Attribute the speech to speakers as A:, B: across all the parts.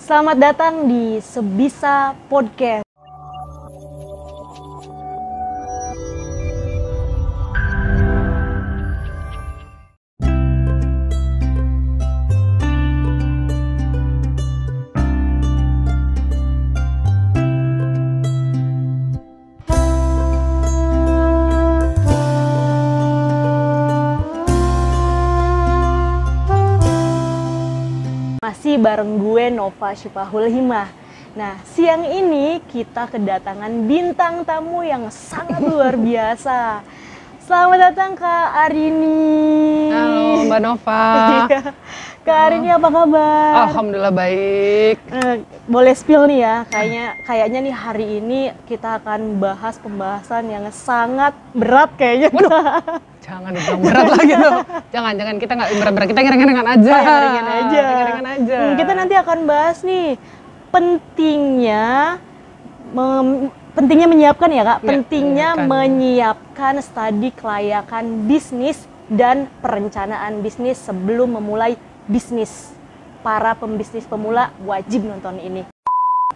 A: Selamat datang di Sebisa Podcast. Masih bareng gue Nova Syifahul Himah. Nah, siang ini kita kedatangan bintang tamu yang sangat luar biasa. Selamat datang Kak Arini.
B: Halo Mbak Nova.
A: Kak Arini apa kabar?
B: Alhamdulillah baik.
A: Boleh spill nih ya, kayaknya nih hari ini kita akan bahas pembahasan yang sangat berat kayaknya.
B: Jangan dibilang berat lagi tuh. Jangan kita nggak berat-berat, kita ringan-ringan aja.
A: Ringan aja. Kita nanti akan bahas nih pentingnya menyiapkan ya Kak, pentingnya menyiapkan studi kelayakan bisnis dan perencanaan bisnis sebelum memulai bisnis. Para pembisnis pemula wajib nonton ini.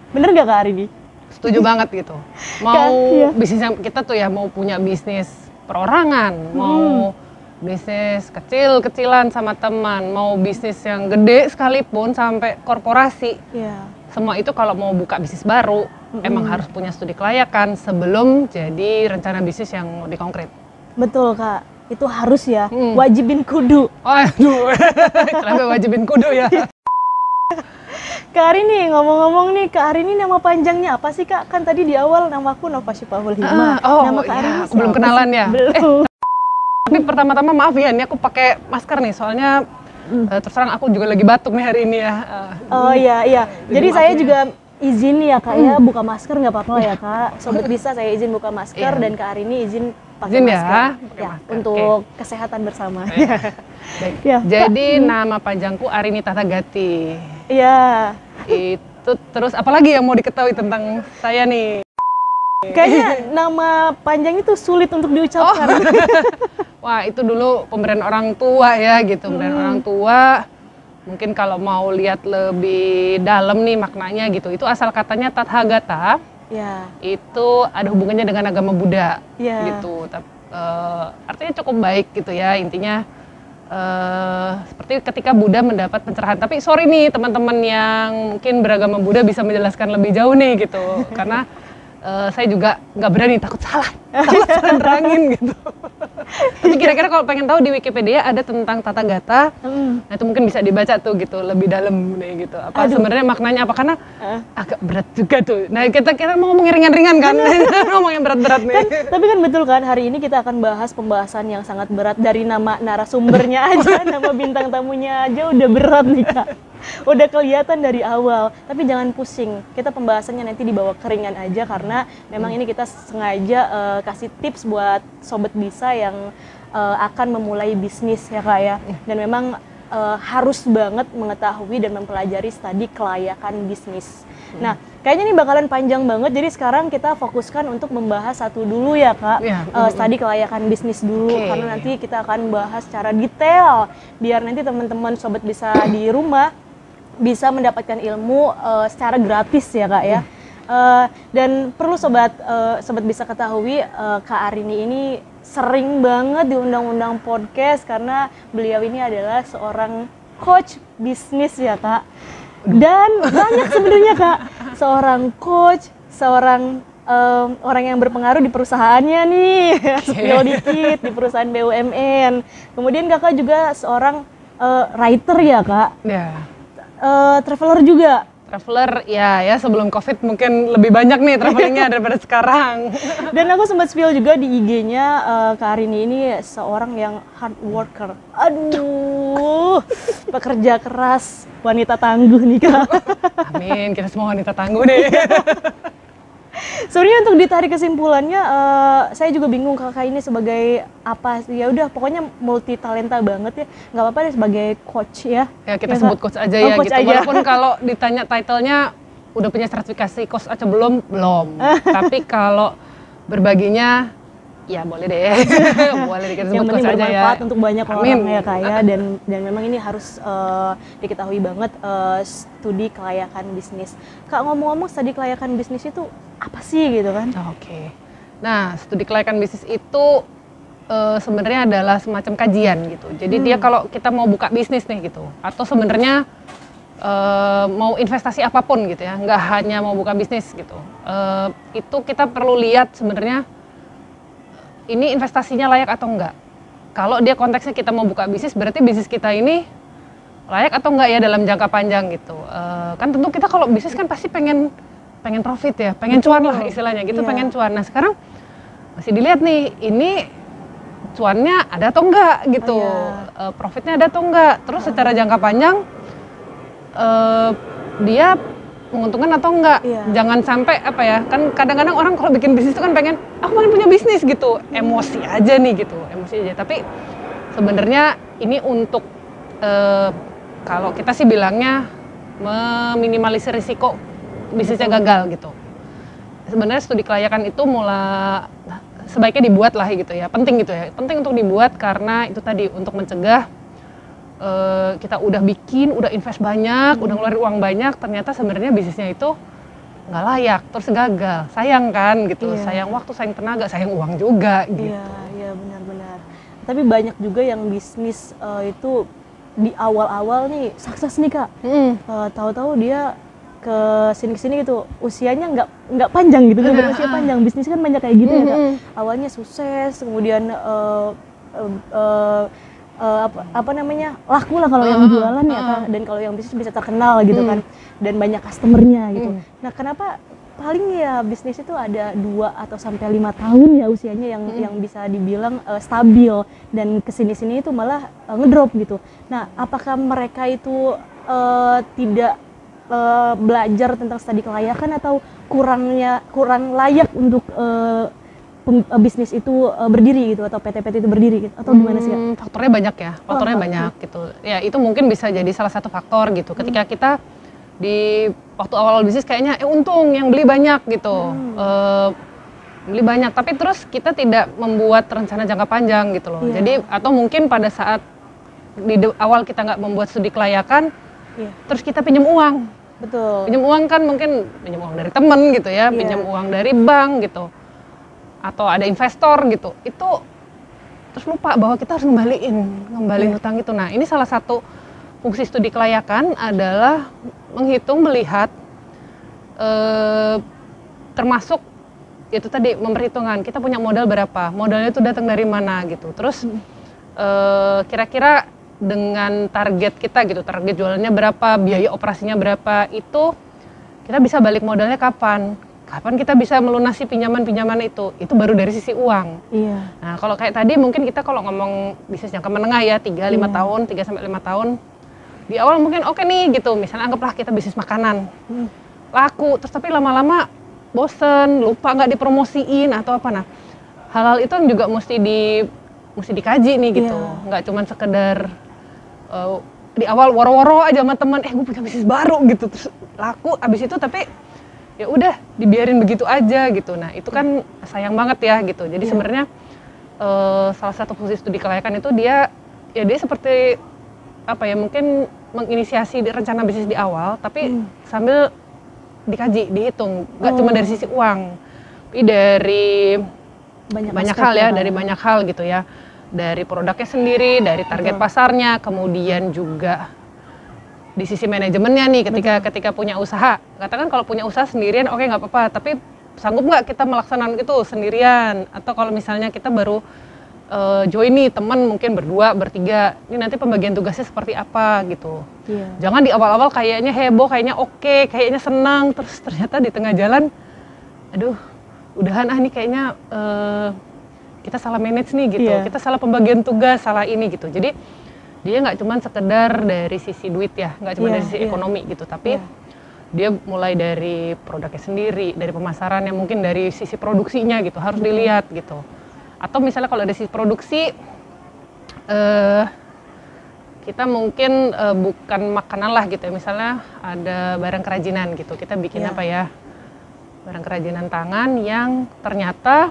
A: Bener gak Kak Arini?
B: Setuju banget gitu. Mau bisnis yang kita tuh ya mau punya bisnis perorangan, mau bisnis kecil-kecilan sama teman, mau bisnis yang gede sekalipun sampai korporasi. Semua itu kalau mau buka bisnis baru, emang harus punya studi kelayakan sebelum jadi rencana bisnis yang lebih konkret.
A: Betul Kak, itu harus ya, wajibin kudu.
B: Aduh, kenapa wajibin kudu ya?
A: Kak Arini, ngomong-ngomong nih, Kak Arini nama panjangnya apa sih Kak? Kan tadi di awal namaku Nova Syifahul Himah. Nama Kak Arini
B: aku belum kenalan ya?
A: Belum.
B: Tapi pertama-tama maaf ya, ini aku pakai masker nih, soalnya terus terang aku juga lagi batuk nih hari ini ya.
A: Oh iya. Jadi saya juga izin ya Kak ya, buka masker nggak apa-apa ya Kak. Sobat Bisa saya izin buka masker dan Kak Arini izin pakai masker. Ya, untuk kesehatan bersama.
B: Baik. Jadi nama panjangku Arini Tahtagati.
A: Iya.
B: Itu terus apalagi yang mau diketahui tentang saya nih?
A: Kayaknya nama panjang itu sulit untuk diucapkan.
B: Wah, itu dulu pemberian orang tua ya gitu, pemberian orang tua. Mungkin kalau mau lihat lebih dalam nih maknanya gitu, itu asal katanya Tathagata. Itu ada hubungannya dengan agama Buddha gitu. Artinya cukup baik gitu ya, intinya seperti ketika Buddha mendapat pencerahan. Tapi sorry nih teman-teman yang mungkin beragama Buddha bisa menjelaskan lebih jauh nih gitu, karena saya juga nggak berani, takut salah nerangin gitu. Tapi kira-kira kalau pengen tahu di Wikipedia ada tentang Tathagata, nah itu mungkin bisa dibaca tuh gitu lebih dalam nih gitu. Apa sebenarnya maknanya apa, karena agak berat juga tuh. Nah kita mau ngomongin ringan-ringan kan, ngomong yang berat-berat nih.
A: Tapi kan betul kan, hari ini kita akan bahas pembahasan yang sangat berat. Dari nama narasumbernya aja, nama bintang tamunya aja udah berat nih Kak. Udah kelihatan dari awal, tapi jangan pusing. Kita pembahasannya nanti dibawa keringan aja karena memang ini kita sengaja kasih tips buat sobat Bisa yang akan memulai bisnis ya Kak ya. Dan memang harus banget mengetahui dan mempelajari studi kelayakan bisnis. Nah, kayaknya ini bakalan panjang banget. Jadi sekarang kita fokuskan untuk membahas satu dulu ya Kak. Studi kelayakan bisnis dulu karena nanti kita akan bahas secara detail biar nanti teman-teman sobat Bisa di rumah bisa mendapatkan ilmu secara gratis ya Kak ya. Dan perlu sobat Bisa ketahui, Kak Arini ini sering banget diundang-undang podcast karena beliau ini adalah seorang coach bisnis ya Kak. Dan banyak sebenarnya Kak, seorang coach, seorang orang yang berpengaruh di perusahaannya nih, spill dikit di perusahaan BUMN. Kemudian Kakak juga seorang writer ya Kak. Traveler juga.
B: Traveler ya sebelum COVID mungkin lebih banyak nih travelingnya daripada sekarang.
A: Dan aku sempat spill juga di IG-nya Kak Arini ini seorang yang hard worker. Aduh, pekerja keras, wanita tangguh nih Kak.
B: Amin, kita semua wanita tangguh nih.
A: Sebenarnya untuk ditarik kesimpulannya, saya juga bingung Kakak ini sebagai apa. Ya udah, pokoknya multi talenta banget ya. Nggak apa-apa deh sebagai coach ya.
B: Ya kita sebut coach aja ya
A: coach
B: gitu.
A: Aja.
B: Walaupun kalau ditanya title-nya udah punya sertifikasi coach atau belum. Tapi kalau berbaginya Ya boleh deh, boleh dikasih
A: yang
B: sebut
A: penting
B: kos aja ya.
A: bermanfaat untuk banyak
B: Amin.
A: orang ya Kak ya, dan memang ini harus diketahui banget studi kelayakan bisnis. Kak, ngomong-ngomong studi kelayakan bisnis itu apa sih gitu kan?
B: Oke. Nah, studi kelayakan bisnis itu sebenarnya adalah semacam kajian gitu. Jadi dia kalau kita mau buka bisnis nih gitu, atau sebenarnya mau investasi apapun gitu ya, nggak hanya mau buka bisnis gitu. Itu kita perlu lihat sebenarnya ini investasinya layak atau enggak. Kalau dia konteksnya kita mau buka bisnis, berarti bisnis kita ini layak atau enggak ya dalam jangka panjang gitu. Kan tentu kita kalau bisnis kan pasti pengen profit ya, pengen cuan lah istilahnya gitu, pengen cuan. Nah sekarang masih dilihat nih, ini cuannya ada atau enggak gitu, profitnya ada atau enggak. Terus secara jangka panjang dia menguntungkan atau enggak. Jangan sampai apa ya, kan kadang-kadang orang kalau bikin bisnis itu kan pengen aku pengen punya bisnis gitu, emosi aja nih gitu, emosi aja. Tapi sebenarnya ini untuk kalau kita sih bilangnya meminimalisir risiko bisnisnya gagal gitu. Sebenarnya studi kelayakan itu sebaiknya dibuat lah gitu ya, penting gitu ya, penting untuk dibuat karena itu tadi untuk mencegah kita udah bikin, udah invest banyak, udah ngeluarin uang banyak, ternyata sebenarnya bisnisnya itu nggak layak, terus gagal, sayang kan gitu, sayang waktu, sayang tenaga, sayang uang juga gitu.
A: Iya benar-benar. Tapi banyak juga yang bisnis itu di awal-awal nih sukses nih Kak, tahu-tahu dia ke sini gitu, usianya nggak panjang gitu, nggak berusia panjang, bisnis kan banyak kayak gitu ya Kak. Awalnya sukses, kemudian apa namanya laku lah kalau yang jualan ya Kak, dan kalau yang bisnis bisa terkenal gitu kan, dan banyak customernya gitu. Nah kenapa paling ya bisnis itu ada 2 atau sampai 5 tahun ya usianya yang bisa dibilang stabil, dan kesini-sini itu malah ngedrop gitu. Nah apakah mereka itu tidak belajar tentang studi kelayakan, atau kurang layak untuk bisnis itu berdiri gitu, atau PT-PT itu berdiri gitu, atau gimana sih Kak?
B: Faktornya banyak ya, banyak gitu. Ya itu mungkin bisa jadi salah satu faktor gitu. Ketika kita di waktu awal bisnis kayaknya untung yang beli banyak gitu, beli banyak, tapi terus kita tidak membuat rencana jangka panjang gitu loh. Jadi atau mungkin pada saat di awal kita nggak membuat studi kelayakan, terus kita pinjam uang.
A: Betul.
B: Pinjam uang kan mungkin pinjam uang dari temen gitu ya, pinjam uang dari bank gitu, atau ada investor gitu, itu terus lupa bahwa kita harus ngembaliin hutang itu. Nah ini salah satu fungsi studi kelayakan adalah menghitung, melihat, termasuk itu tadi memperhitungkan kita punya modal berapa, modalnya itu datang dari mana gitu, terus kira-kira dengan target kita gitu, target jualannya berapa, biaya operasinya berapa, itu kita bisa balik modalnya kapan kita bisa melunasi pinjaman-pinjaman itu baru dari sisi uang. Nah kalau kayak tadi mungkin kita kalau ngomong bisnis jangka menengah ya 3-5 tahun, 3-5 tahun, di awal mungkin oke nih gitu, misalnya anggaplah kita bisnis makanan, laku, terus tapi lama-lama bosen, lupa nggak dipromosiin atau apa. Nah hal-hal itu juga mesti dikaji nih gitu, nggak cuman sekedar di awal woro-woro aja sama teman, gue punya bisnis baru gitu, terus laku, abis itu tapi ya udah dibiarin begitu aja gitu. Nah itu kan sayang banget ya gitu. Jadi sebenarnya salah satu fungsi studi kelayakan itu dia seperti apa ya, mungkin menginisiasi rencana bisnis di awal, tapi sambil dikaji, dihitung, nggak cuma dari sisi uang, tapi dari banyak hal ya, dari banyak hal gitu ya, dari produknya sendiri, dari target pasarnya, kemudian juga di sisi manajemennya nih, ketika punya usaha, katakan kalau punya usaha sendirian oke nggak apa-apa, tapi sanggup nggak kita melaksanakan itu sendirian, atau kalau misalnya kita baru join nih teman mungkin berdua, bertiga, ini nanti pembagian tugasnya seperti apa gitu. Jangan di awal-awal kayaknya heboh, kayaknya oke, kayaknya senang, terus ternyata di tengah jalan, aduh udahan nih kayaknya kita salah manage nih gitu, kita salah pembagian tugas, salah ini gitu. Jadi dia nggak cuma sekedar dari sisi duit ya, nggak cuma dari sisi ekonomi gitu, tapi dia mulai dari produknya sendiri, dari pemasarannya, mungkin dari sisi produksinya gitu, harus dilihat gitu. Atau misalnya kalau dari sisi produksi, kita mungkin bukan makanan lah gitu ya, misalnya ada barang kerajinan gitu, kita bikin apa ya, barang kerajinan tangan yang ternyata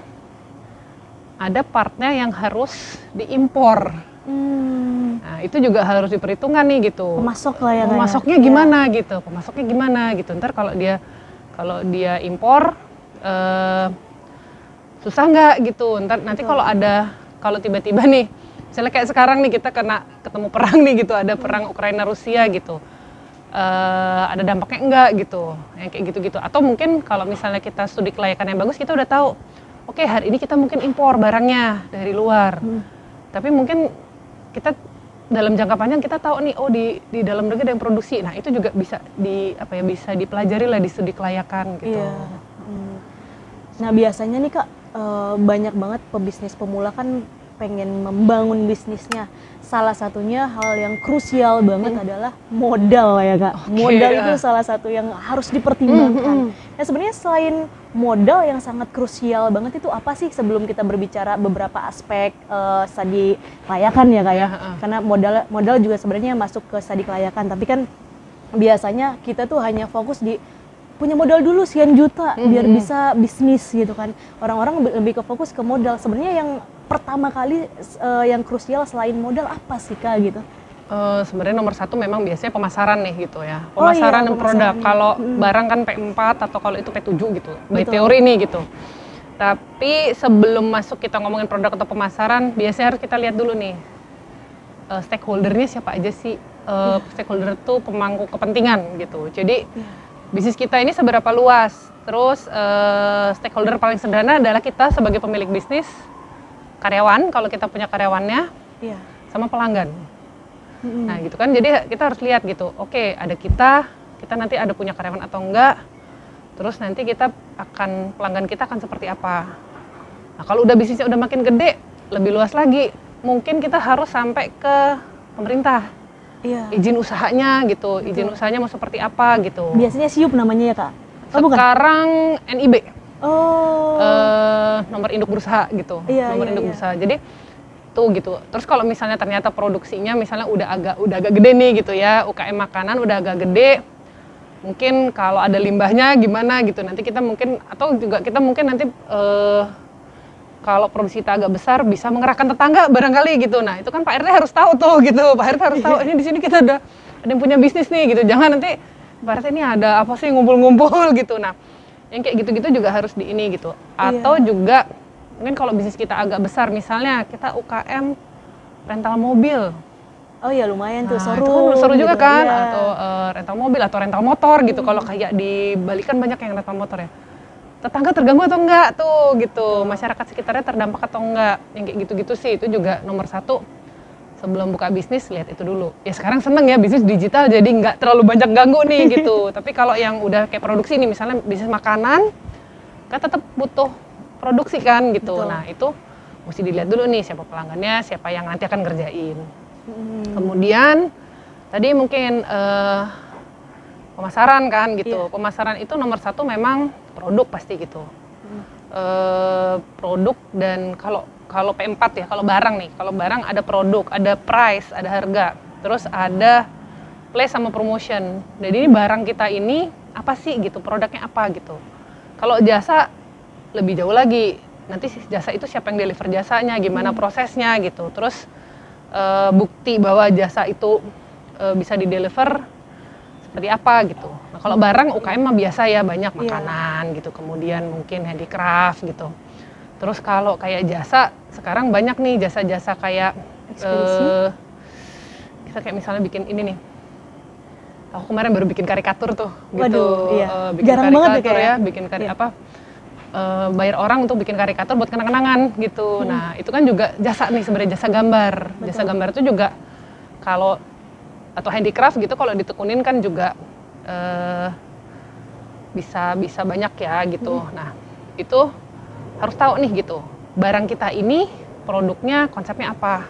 B: ada partnya yang harus diimpor. Nah, itu juga harus diperhitungkan nih gitu.
A: Pemasok lah ya.
B: Pemasoknya gimana gitu. Pemasoknya gimana gitu. Ntar kalau dia impor susah nggak gitu. Ntar nanti kalau tiba-tiba nih, misalnya kayak sekarang nih kita ketemu perang nih gitu, ada perang Ukraina Rusia gitu. Ada dampaknya enggak gitu. Yang kayak gitu-gitu. Atau mungkin kalau misalnya kita studi kelayakan yang bagus, kita udah tahu. Oke, hari ini kita mungkin impor barangnya dari luar. Tapi mungkin kita dalam jangka panjang kita tahu nih, oh di dalam negeri ada yang produksi. Nah, itu juga bisa bisa dipelajari lah di studi kelayakan gitu.
A: Iya. Nah, biasanya nih Kak, banyak banget pebisnis pemula kan pengen membangun bisnisnya. Salah satunya hal yang krusial banget adalah modal ya Kak. Modal itu salah satu yang harus dipertimbangkan. Nah, sebenarnya selain modal yang sangat krusial banget itu apa sih sebelum kita berbicara beberapa aspek studi kelayakan ya Kak ya? Karena modal juga sebenarnya masuk ke studi kelayakan, tapi kan biasanya kita tuh hanya fokus di punya modal dulu sekian juta biar bisa bisnis gitu kan. Orang-orang lebih ke fokus ke modal. Sebenarnya yang pertama kali yang krusial selain modal apa sih Kak gitu?
B: Sebenarnya nomor satu memang biasanya pemasaran nih gitu ya. Pemasaran dan produk. Kalau barang kan P4 atau kalau itu P7 gitu. By teori nih gitu. Tapi sebelum masuk kita ngomongin produk atau pemasaran, biasanya harus kita lihat dulu nih stakeholdernya siapa aja sih. Stakeholder itu pemangku kepentingan gitu. Jadi bisnis kita ini seberapa luas. Terus stakeholder paling sederhana adalah kita sebagai pemilik bisnis, karyawan kalau kita punya karyawannya, sama pelanggan. Nah gitu kan, jadi kita harus lihat gitu, oke ada kita nanti ada punya karyawan atau enggak, terus nanti pelanggan kita akan seperti apa. Nah kalau udah bisnisnya udah makin gede, lebih luas lagi, mungkin kita harus sampai ke pemerintah. Izin usahanya gitu, izin usahanya mau seperti apa gitu.
A: Biasanya SIUP namanya ya Kak?
B: Sekarang NIB. Nomor induk berusaha gitu. Nomor induk berusaha. Jadi tuh gitu. Terus kalau misalnya ternyata produksinya misalnya udah agak gede nih gitu ya, UKM makanan udah agak gede. Mungkin kalau ada limbahnya gimana gitu. Nanti kita mungkin nanti kalau produksi kita agak besar bisa mengerahkan tetangga barangkali gitu. Nah, itu kan Pak RT harus tahu tuh gitu. Pak RT harus tahu ini di sini kita ada yang punya bisnis nih gitu. Jangan nanti Pak RT ini ada apa sih ngumpul-ngumpul gitu. Nah, yang kayak gitu-gitu juga harus di ini gitu. Atau juga mungkin kalau bisnis kita agak besar, misalnya kita UKM rental mobil.
A: Oh iya lumayan tuh, seru.
B: Itu seru juga gitu, kan, atau rental mobil atau rental motor gitu. Kalau kayak di Bali kan banyak yang rental motor ya. Tetangga terganggu atau enggak tuh gitu, masyarakat sekitarnya terdampak atau enggak. Yang kayak gitu-gitu sih, itu juga nomor satu. Sebelum buka bisnis, lihat itu dulu. Ya sekarang seneng ya bisnis digital, jadi nggak terlalu banyak ganggu nih gitu. Tapi kalau yang udah kayak produksi nih, misalnya bisnis makanan, kan tetap butuh produksi kan gitu. Betul. Nah itu mesti dilihat dulu nih siapa pelanggannya, siapa yang nanti akan ngerjain. Kemudian tadi mungkin pemasaran kan gitu. Pemasaran itu nomor satu memang produk pasti gitu. Produk dan kalau P4 ya, kalau barang ada produk, ada price, ada harga, terus ada place sama promotion. Jadi ini barang kita ini apa sih gitu, produknya apa gitu. Kalau jasa lebih jauh lagi, nanti jasa itu siapa yang deliver jasanya, gimana prosesnya gitu. Terus bukti bahwa jasa itu bisa di-deliver seperti apa gitu. Nah kalau barang UKM mah biasa ya, banyak makanan gitu, kemudian mungkin handicraft gitu. Terus kalau kayak jasa, sekarang banyak nih jasa-jasa kayak kita kayak misalnya bikin ini nih. Aku kemarin baru bikin karikatur tuh, gitu. Bikin
A: jarang
B: karikatur
A: banget
B: ya, bikin bayar orang untuk bikin karikatur buat kenang-kenangan gitu. Nah itu kan juga jasa nih sebenarnya, jasa gambar. Betul. Jasa gambar itu juga kalau atau handicraft gitu kalau ditekunin kan juga bisa banyak ya gitu. Nah itu harus tahu nih gitu, barang kita ini produknya konsepnya apa.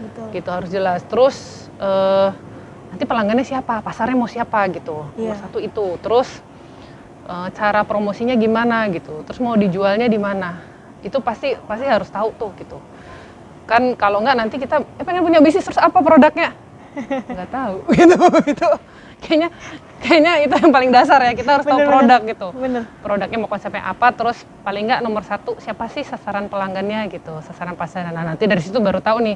B: Betul. Gitu harus jelas. Terus nanti pelanggannya siapa, pasarnya mau siapa gitu. Nomor satu itu. Terus cara promosinya gimana gitu. Terus mau dijualnya di mana. Itu pasti harus tahu tuh gitu. Kan kalau enggak nanti kita pengen punya bisnis terus apa produknya? Nggak tahu gitu. Kayaknya itu yang paling dasar ya, kita harus tahu produk gitu.
A: Bener.
B: Produknya mau konsepnya apa, terus paling nggak nomor satu siapa sih sasaran pelanggannya gitu, sasaran pasar. Nah nanti dari situ baru tahu nih,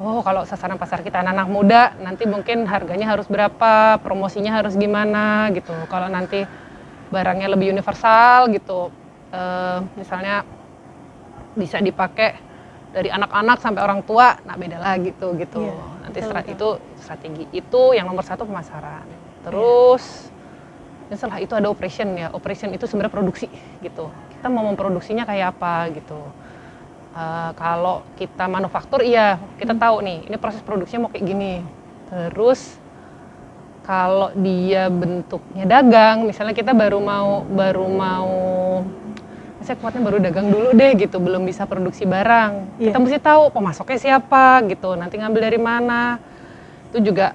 B: oh kalau sasaran pasar kita anak-anak muda, nanti mungkin harganya harus berapa, promosinya harus gimana gitu. Kalau nanti barangnya lebih universal gitu, misalnya bisa dipakai dari anak-anak sampai orang tua, nah beda lagi tuh gitu. Iya, nanti itu strategi itu yang nomor satu pemasaran. Terus setelah itu ada operation ya. Operation itu sebenarnya produksi gitu. Kita mau memproduksinya kayak apa gitu. Kalau kita manufaktur iya kita tahu nih ini proses produksinya mau kayak gini. Terus kalau dia bentuknya dagang, misalnya kita baru mau saya kuatnya baru dagang dulu deh gitu, belum bisa produksi barang. Kita mesti tahu pemasoknya siapa gitu, nanti ngambil dari mana. Itu juga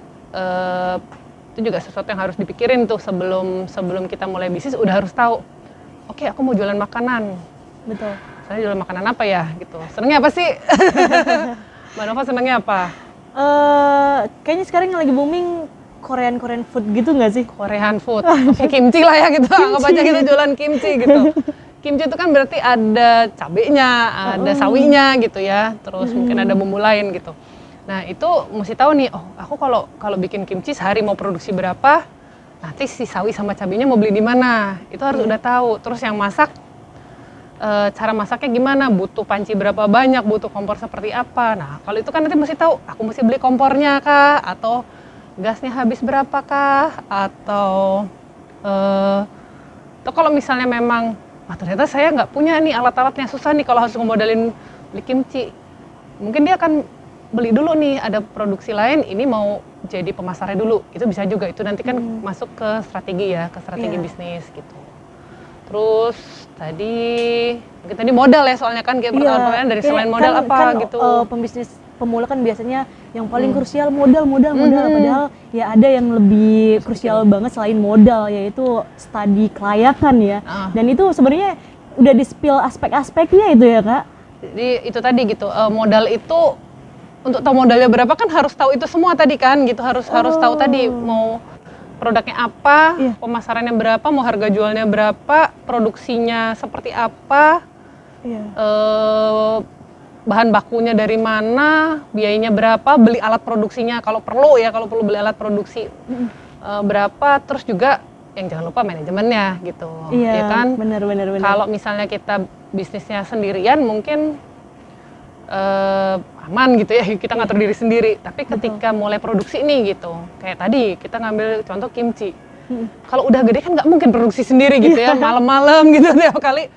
B: sesuatu yang harus dipikirin tuh sebelum kita mulai bisnis udah harus tahu. Oke, aku mau jualan makanan.
A: Betul.
B: Saya jualan makanan apa ya gitu. Senengnya apa sih? Mbak Nova senengnya apa?
A: Kayaknya sekarang yang lagi booming Korean food gitu nggak sih?
B: Korean food. Oke, kimchi lah ya gitu. Anggap aja kita jualan kimchi gitu. Kimchi itu kan berarti ada cabenya, ada sawinya gitu ya. Terus mungkin ada bumbu lain gitu. Nah itu mesti tahu nih, oh aku kalau bikin kimchi sehari mau produksi berapa, nanti si sawi sama cabenya mau beli di mana, itu harus udah tahu. Terus yang masak, cara masaknya gimana, butuh panci berapa banyak, butuh kompor seperti apa. Nah kalau itu kan nanti mesti tahu, aku mesti beli kompornya kah, atau gasnya habis berapa kah, atau kalau misalnya memang, ternyata saya nggak punya nih alat-alatnya, susah nih kalau harus ngemodalin beli kimchi, mungkin dia akan beli dulu nih, ada produksi lain, ini mau jadi pemasarnya dulu, itu bisa juga, itu nanti kan masuk ke strategi ya, ke strategi bisnis gitu. Terus mungkin tadi modal ya, soalnya kan kayak pertanyaan dari selain modal apa gitu.
A: Pembisnis pemula kan biasanya yang paling krusial modal, padahal ya ada yang lebih krusial banget selain modal, yaitu studi kelayakan ya. Dan itu sebenarnya udah di-spill aspek-aspeknya itu ya Kak.
B: Jadi itu tadi gitu, modal itu untuk tahu modalnya berapa kan harus tahu itu semua tadi kan gitu, harus tahu tadi mau produknya apa, pemasarannya berapa, mau harga jualnya berapa, produksinya seperti apa, bahan bakunya dari mana, biayanya berapa, beli alat produksinya kalau perlu beli alat produksi berapa, terus juga yang jangan lupa manajemennya gitu, ya kan?
A: Benar.
B: Kalau misalnya kita bisnisnya sendirian mungkin aman gitu ya, kita ngatur diri sendiri. Tapi ketika mulai produksi nih gitu, kayak tadi kita ngambil contoh kimchi. Kalau udah gede kan nggak mungkin produksi sendiri gitu ya, malam-malam gitu tiap kali.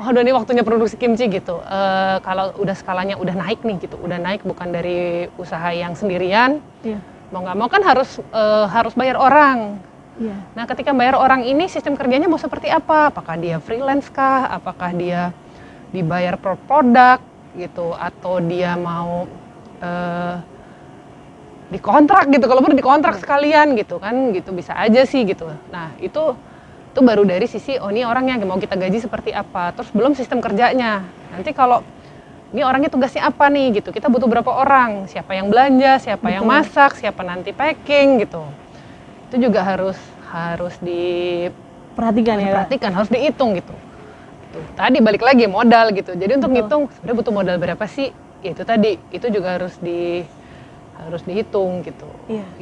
B: Oh udah nih waktunya produksi kimchi gitu. Kalau udah skalanya udah naik nih gitu, udah naik bukan dari usaha yang sendirian. Mau nggak mau kan harus bayar orang. Nah ketika bayar orang ini sistem kerjanya mau seperti apa? Apakah dia freelance kah? Apakah dia dibayar per produk gitu, atau dia mau dikontrak gitu, kalau perlu dikontrak sekalian gitu kan, gitu bisa aja sih gitu. Nah itu baru dari sisi ini orangnya mau kita gaji seperti apa, terus belum sistem kerjanya. Nanti kalau ini orangnya tugasnya apa nih gitu, kita butuh berapa orang, siapa yang belanja, siapa yang masak, siapa nanti packing gitu. Itu juga harus diperhatikan, harus dihitung gitu. Tadi balik lagi modal gitu. Jadi untuk ngitung sebenarnya butuh modal berapa sih? Ya itu tadi, itu juga harus dihitung gitu.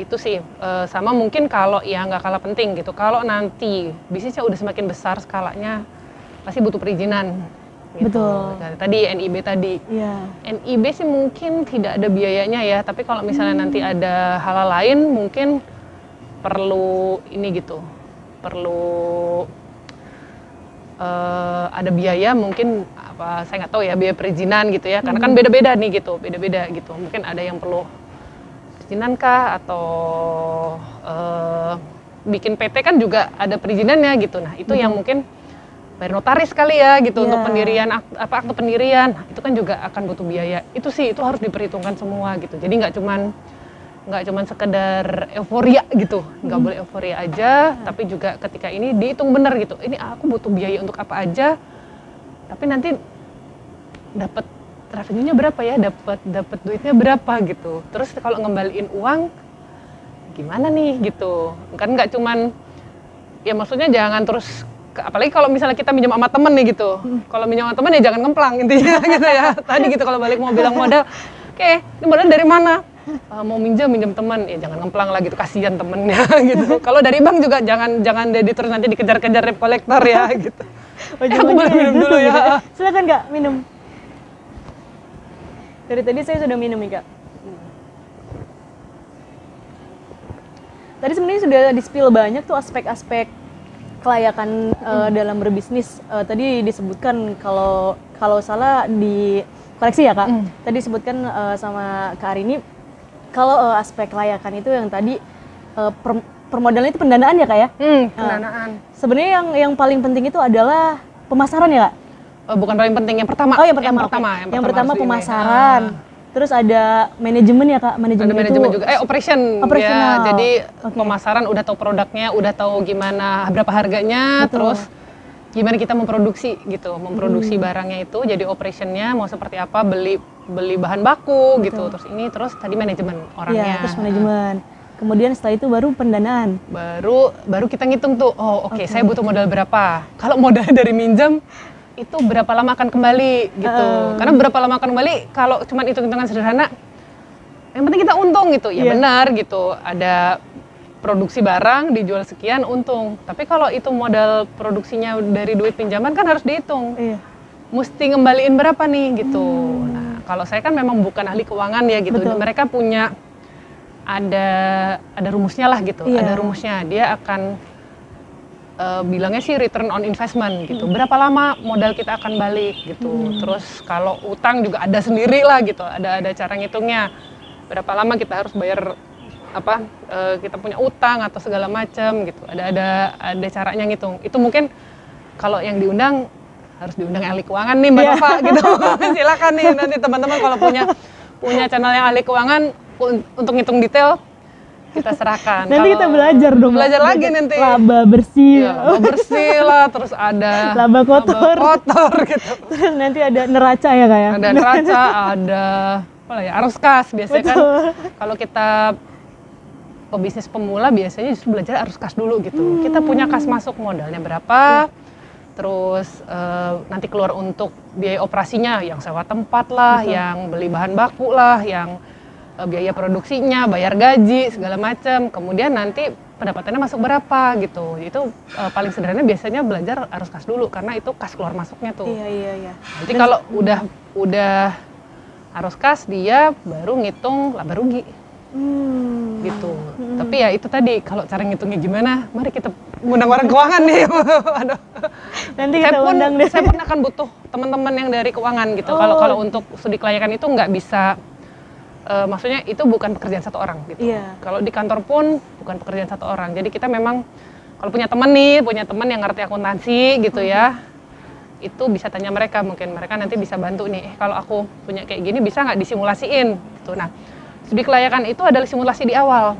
B: Itu sih sama mungkin kalau ya nggak kalah penting gitu. Kalau nanti bisnisnya udah semakin besar skalanya, pasti butuh perizinan. Gitu.
A: Betul.
B: Tadi NIB tadi. NIB sih mungkin tidak ada biayanya ya. Tapi kalau misalnya nanti ada hal lain mungkin perlu ini gitu. Perlu ada biaya mungkin apa saya nggak tahu ya, biaya perizinan gitu ya, karena kan beda-beda nih gitu, beda-beda gitu, mungkin ada yang perlu perizinan kah, atau bikin PT kan juga ada perizinannya gitu. Nah itu yang mungkin bayar notaris kali ya gitu, untuk pendirian akte pendirian, itu kan juga akan butuh biaya. Itu sih, itu harus diperhitungkan semua gitu. Jadi nggak cuman sekedar euforia gitu, nggak boleh euforia aja, tapi juga ketika ini dihitung benar gitu, ini aku butuh biaya untuk apa aja, tapi nanti dapat revenue-nya berapa ya, dapat duitnya berapa gitu. Terus kalau ngembaliin uang gimana nih gitu. Kan nggak cuman, ya maksudnya jangan terus, apalagi kalau misalnya kita minjem sama temen nih gitu. Kalau minjem sama temen ya jangan ngemplang intinya gitu ya. Tadi gitu kalau balik mau bilang modal, oke, ini modal dari mana? Mau minjem teman, ya jangan ngemplang lah gitu, kasihan temennya gitu. Kalau dari bank juga jangan jadi terus nanti dikejar-kejar debt collector ya gitu. Aku boleh minum dulu ya.
A: Silakan Kak, minum. Dari tadi saya sudah minum nih Kak. Tadi sebenarnya sudah di-spill banyak tuh aspek-aspek kelayakan dalam berbisnis. Tadi disebutkan kalau salah di koreksi ya Kak. Tadi disebutkan sama Kak Arini kalau aspek kelayakan itu yang tadi permodalan itu pendanaan ya Kak ya?
B: Pendanaan.
A: Sebenarnya yang paling penting itu adalah pemasaran ya Kak?
B: Bukan paling penting, yang pertama.
A: Oh yang pertama. Yang pertama pemasaran. Terus ada manajemen ya Kak?
B: Ada manajemen juga.
A: Operational.
B: Ya, jadi pemasaran udah tahu produknya, udah tahu gimana berapa harganya, terus gimana kita memproduksi gitu, memproduksi barangnya itu, jadi operationnya mau seperti apa, beli bahan baku gitu, terus tadi manajemen orangnya.
A: Iya, terus manajemen. Kemudian setelah itu baru pendanaan.
B: Baru kita ngitung tuh, oke, saya butuh modal berapa. Kalau modal dari minjam itu berapa lama akan kembali gitu. Karena berapa lama akan kembali kalau cuma hitung-hitungan sederhana, yang penting kita untung gitu. Ya benar gitu. Ada produksi barang dijual sekian untung. Tapi kalau itu modal produksinya dari duit pinjaman kan harus dihitung. Mesti ngembaliin berapa nih gitu. Nah, kalau saya kan memang bukan ahli keuangan ya gitu. Mereka punya ada rumusnya lah gitu. Ada rumusnya. Dia akan bilangnya sih return on investment gitu. Berapa lama modal kita akan balik gitu. Terus kalau utang juga ada sendiri lah gitu. Ada cara ngitungnya. Berapa lama kita harus bayar kita punya utang atau segala macam gitu. Ada caranya ngitung. Itu mungkin kalau yang diundang harus diundang ahli keuangan nih Mbak Nova gitu. Silakan nih nanti teman-teman kalau punya channel yang ahli keuangan untuk ngitung detail kita serahkan.
A: Nanti kita belajar dong.
B: Belajar lagi nanti.
A: Laba bersih.
B: Ya, laba bersih lah, terus ada
A: laba kotor
B: gitu.
A: Terus nanti ada neraca ya Kak ya?
B: Ada neraca, ada arus kas biasanya kan. Kalau kita pebisnis pemula biasanya justru belajar arus kas dulu gitu. Kita punya kas masuk modalnya berapa, terus nanti keluar untuk biaya operasinya, yang sewa tempat lah, yang beli bahan baku lah, yang biaya produksinya, bayar gaji, segala macam. Kemudian nanti pendapatannya masuk berapa gitu. Itu paling sederhana biasanya belajar arus kas dulu karena itu kas keluar masuknya tuh.
A: Iya.
B: Nanti kalau udah arus kas dia baru ngitung laba rugi. Gitu. Tapi ya itu tadi kalau cara ngitungnya gimana, mari kita undang orang keuangan nih. Aduh.
A: Nanti kita undang deh.
B: Saya pun akan butuh teman-teman yang dari keuangan gitu. Kalau untuk studi kelayakan itu nggak bisa, maksudnya itu bukan pekerjaan satu orang gitu. Kalau di kantor pun bukan pekerjaan satu orang. Jadi kita memang kalau punya teman yang ngerti akuntansi gitu ya, itu bisa tanya mereka, mungkin mereka nanti bisa bantu nih. Kalau aku punya kayak gini bisa nggak disimulasiin gitu. Nah, studi kelayakan itu adalah simulasi di awal.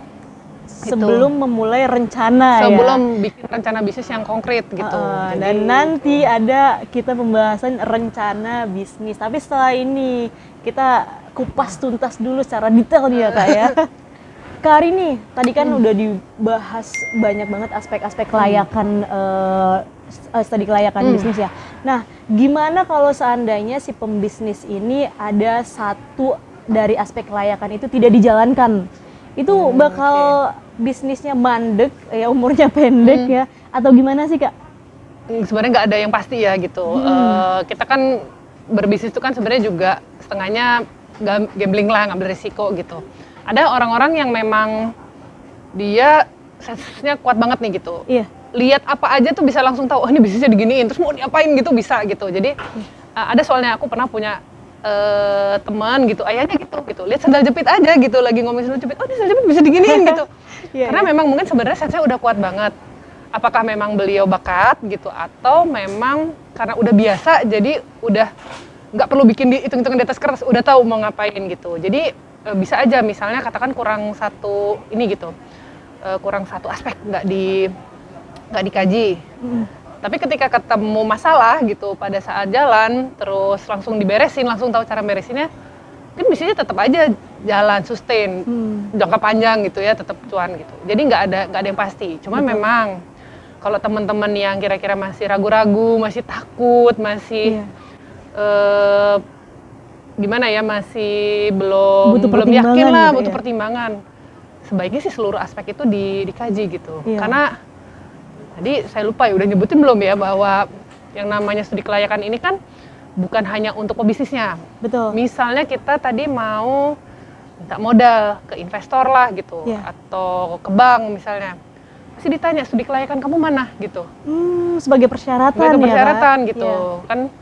A: Sebelum memulai rencana
B: Sebelum bikin rencana bisnis yang konkret gitu.
A: Dan nanti ada kita pembahasan rencana bisnis. Tapi setelah ini kita kupas tuntas dulu secara detail nih ya Kak ya. Kak Arini, tadi kan udah dibahas banyak banget aspek-aspek kelayakan, studi kelayakan bisnis ya. Nah, gimana kalau seandainya si pembisnis ini ada satu dari aspek kelayakan itu tidak dijalankan? Itu bakal bisnisnya mandek, ya umurnya pendek ya, atau gimana sih Kak?
B: Sebenarnya nggak ada yang pasti ya gitu. Kita kan berbisnis itu kan sebenarnya juga setengahnya gambling lah, ngambil risiko gitu. Ada orang-orang yang memang dia sensasinya kuat banget nih gitu. Lihat apa aja tuh bisa langsung tahu, oh ini bisnisnya diginiin, terus mau diapain gitu bisa gitu. Jadi ada soalnya aku pernah punya teman gitu, ayahnya gitu, lihat sandal jepit aja gitu, lagi ngomongin sandal jepit, oh ini sandal jepit bisa diginiin gitu. Karena memang mungkin sebenarnya saya udah kuat banget. Apakah memang beliau bakat gitu, atau memang karena udah biasa, jadi udah nggak perlu bikin hitung-hitungan di atas kertas, udah tahu mau ngapain gitu. Jadi bisa aja misalnya katakan kurang satu ini gitu, kurang satu aspek nggak dikaji. Tapi ketika ketemu masalah gitu pada saat jalan, terus langsung diberesin, langsung tahu cara beresinnya, mungkin bisnisnya tetap aja jalan sustain jangka panjang gitu ya, tetap cuan gitu. Jadi nggak ada yang pasti. Cuma memang kalau teman-teman yang kira-kira masih ragu-ragu, masih takut, masih gimana ya, masih belum yakin lah,
A: gitu,
B: butuh pertimbangan. Sebaiknya sih seluruh aspek itu dikaji gitu. Karena tadi saya lupa ya, udah nyebutin belum ya, bahwa yang namanya studi kelayakan ini kan bukan hanya untuk pebisnisnya.
A: Betul.
B: Misalnya kita tadi mau minta modal ke investor lah gitu, atau ke bank misalnya, pasti ditanya studi kelayakan kamu mana gitu.
A: Sebagai persyaratan
B: gitu. Kan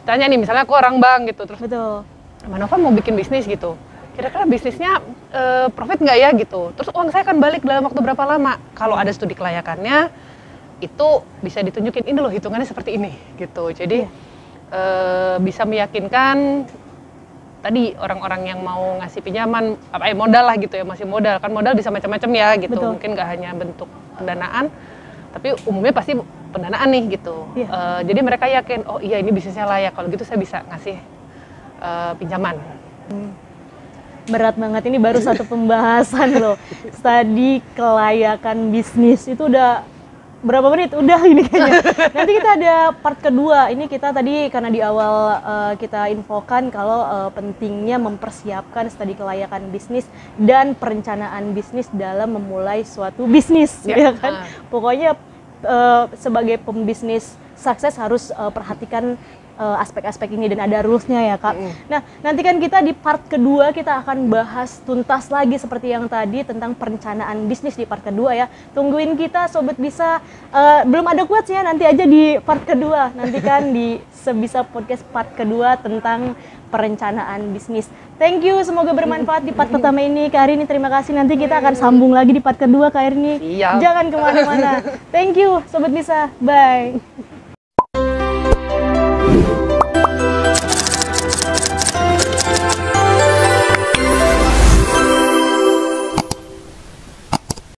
B: ditanya nih, misalnya aku orang bank gitu, terus Mbak Nova mau bikin bisnis gitu, kira-kira bisnisnya profit nggak ya gitu, terus uang saya akan balik dalam waktu berapa lama. Kalau ada studi kelayakannya itu bisa ditunjukin, ini loh hitungannya seperti ini gitu. Jadi bisa meyakinkan tadi orang-orang yang mau ngasih pinjaman, modal lah gitu ya, masih modal, kan modal bisa macam-macam ya gitu. Mungkin nggak hanya bentuk pendanaan, tapi umumnya pasti pendanaan nih gitu. Jadi mereka yakin, oh iya ini bisnisnya layak, kalau gitu saya bisa ngasih pinjaman.
A: Berat banget, ini baru satu pembahasan loh. Studi kelayakan bisnis itu udah berapa menit? Udah ini kayaknya. Nanti kita ada part kedua. Ini kita tadi karena di awal kita infokan kalau pentingnya mempersiapkan studi kelayakan bisnis dan perencanaan bisnis dalam memulai suatu bisnis, ya kan? Pokoknya sebagai pembisnis sukses harus perhatikan aspek-aspek ini dan ada rules-nya ya Kak. Nah, nanti kan kita di part kedua kita akan bahas tuntas lagi seperti yang tadi tentang perencanaan bisnis di part kedua ya. Tungguin kita Sobat Bisa, belum ada quotes-nya, nanti aja di part kedua. Nantikan di Sebisa Podcast part kedua tentang perencanaan bisnis. Thank you, semoga bermanfaat di part pertama ini. Kak Arini terima kasih, nanti kita akan sambung lagi di part kedua Kak Arini. Jangan kemana-mana. Thank you Sobat Bisa, bye.